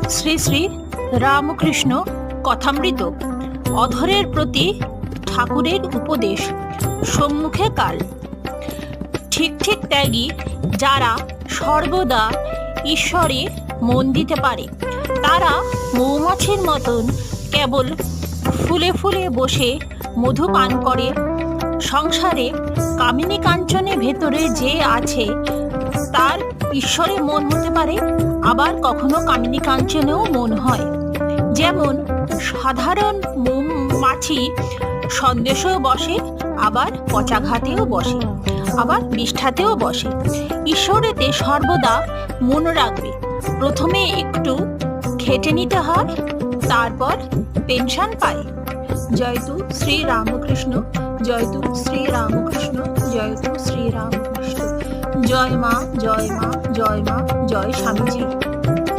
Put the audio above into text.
শ্রী শ্রী রামকৃষ্ণ কথামৃত। অধরের প্রতি ঠাকুরের উপদেশ। সম্মুখে কাল। ঠিক ঠিক ত্যাগী যারা সর্বদা ঈশ্বরে মন দিতে পারে, তারা মৌমাছির মতন কেবল ফুলে ফুলে বসে মধু পান করে। সংসারে কামিনী কাঞ্চনের ভেতরে যে আছে তার ঈশ্বরে মন হতে পারে, আবার কখনো কামিনী কাঞ্চনেও মন হয়। যেমন সাধারণ মৌমাছি সন্দেশেও বসে, আবার পচাঘাতেও বসে, আবার বিষ্ঠাতেও বসে। ঈশ্বরেতে সর্বদা মন রাখবে। প্রথমে একটু খেটে নিতে হয়, তারপর পেনশন পায়। জয়তু শ্রী রামকৃষ্ণ, জয়তু শ্রী রামকৃষ্ণ, জয়তু শ্রী রামকৃষ্ণ। জয় মা, জয় মা, জয় মা, জয় স্বামীজি।